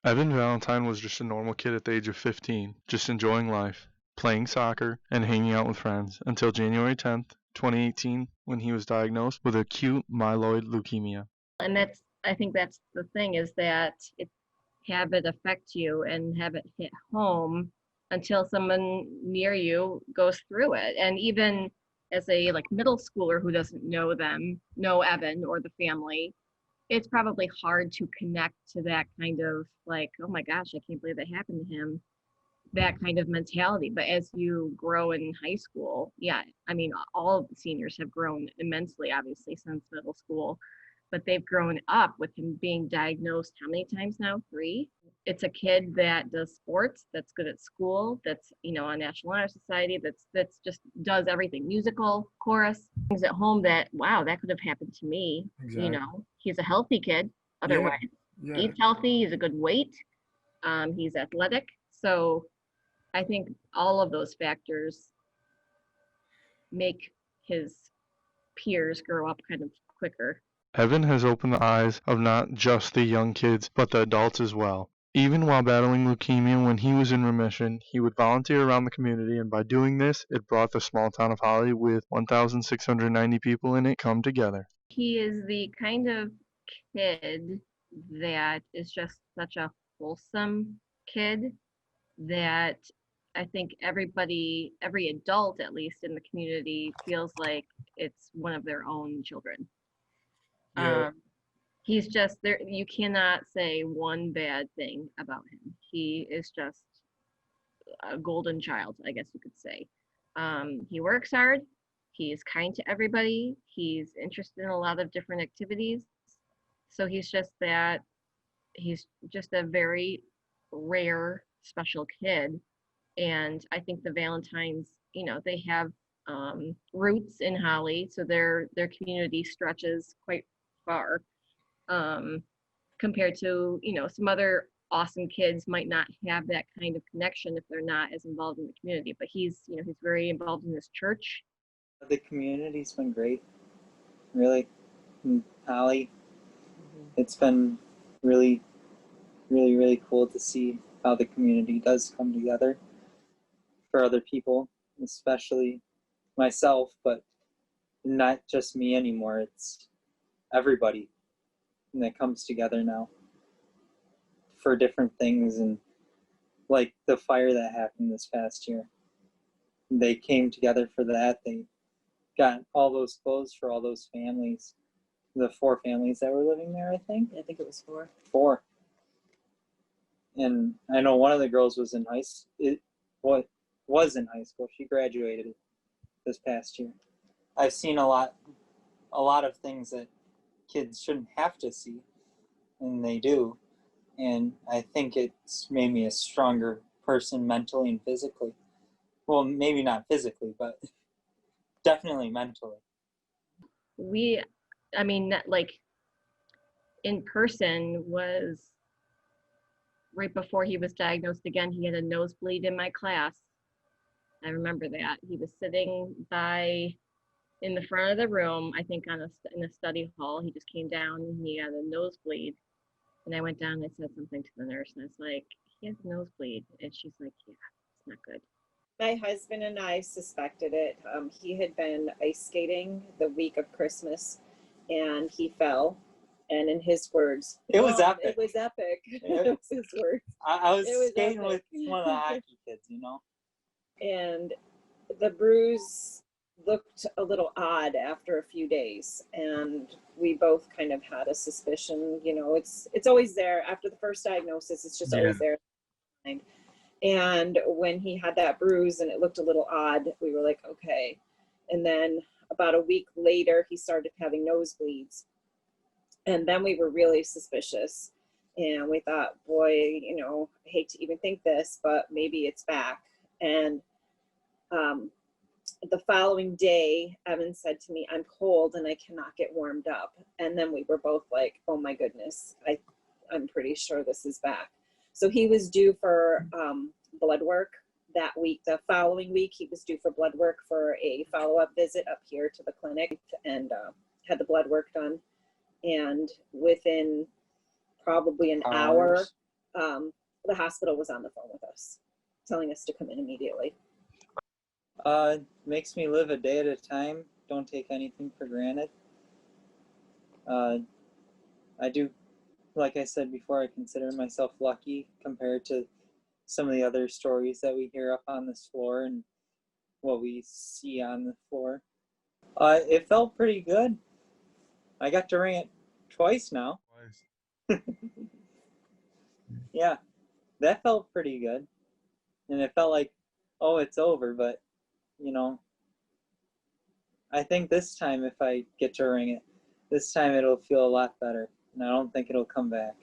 Evan Valentine was just a normal kid at the age of 15, just enjoying life, playing soccer, and hanging out with friends until January 10th, 2018, when he was diagnosed with acute myeloid leukemia. And I think that's the thing, is that have it affect you and have it hit home until someone near you goes through it. And even as a like middle schooler who doesn't know Evan or the family, it's probably hard to connect to that kind of like, oh my gosh, I can't believe that happened to him, that kind of mentality. But as you grow in high school, yeah, I mean, all of the seniors have grown immensely, obviously, since middle school, but they've grown up with him being diagnosed how many times now? Three. It's a kid that does sports, that's good at school, that's, on National Honor Society, that's just does everything, musical, chorus, things at home that, wow, that could have happened to me. Exactly. He's a healthy kid Yeah, otherwise. yeah. Eats healthy, he's a good weight, he's athletic. So I think all of those factors make his peers grow up kind of quicker. Evan has opened the eyes of not just the young kids, but the adults as well. Even while battling leukemia when he was in remission, he would volunteer around the community, and by doing this, it brought the small town of Holly, with 1,690 people in it, come together. He is the kind of kid that is just such a wholesome kid that I think every adult, at least in the community, feels like it's one of their own children. Yeah. He's just there. You cannot say one bad thing about him. He is just a golden child, I guess you could say. He works hard. He's kind to everybody. He's interested in a lot of different activities. So he's just a very rare, special kid. And I think the Valentines, they have roots in Holly, so their community stretches quite far, um, compared to some other awesome kids might not have that kind of connection if they're not as involved in the community. But he's very involved in this church. The community's been great, really. In Holly, it's been really, really, really cool to see how the community does come together for other people, especially myself, but not just me anymore. It's everybody that comes together now for different things. And like the fire that happened this past year, they came together for that. They got all those clothes for all those families, the 4 families that were living there. I think it was 4. And I know one of the girls was in was in high school. She graduated this past year. I've seen a lot of things that kids shouldn't have to see, and they do. And I think it's made me a stronger person mentally and physically. Well, maybe not physically, but definitely mentally. I mean, like in person was right before he was diagnosed again. He had a nosebleed in my class. I remember that. He was sitting in the front of the room, I think in the study hall. He just came down and he had a nosebleed. And I went down and I said something to the nurse, and I was like, he has a nosebleed. And she's like, yeah, it's not good. My husband and I suspected it. He had been ice skating the week of Christmas and he fell. And in his words, It was epic. It was epic. Yeah. It was his words. I was skating epic. with one of the hockey kids, And the bruise looked a little odd after a few days. And we both kind of had a suspicion, it's always there after the first diagnosis. It's just always there. And when he had that bruise and it looked a little odd, we were like, okay. And then about a week later, he started having nosebleeds. And then we were really suspicious. And we thought, boy, I hate to even think this, but maybe it's back. And the following day, Evan said to me, I'm cold and I cannot get warmed up. And then we were both like, oh my goodness, I'm pretty sure this is back. So he was due for blood work that week. The following week, he was due for blood work for a follow-up visit up here to the clinic, and had the blood work done. And within probably an hour, the hospital was on the phone with us, telling us to come in immediately. Makes me live a day at a time. Don't take anything for granted. I do, like I said before, I consider myself lucky compared to some of the other stories that we hear up on this floor and what we see on the floor. It felt pretty good. I got to ring it twice now. Yeah, that felt pretty good. And it felt like, oh, it's over, but you know, I think this time if I get to ring it, this time it'll feel a lot better, and I don't think it'll come back.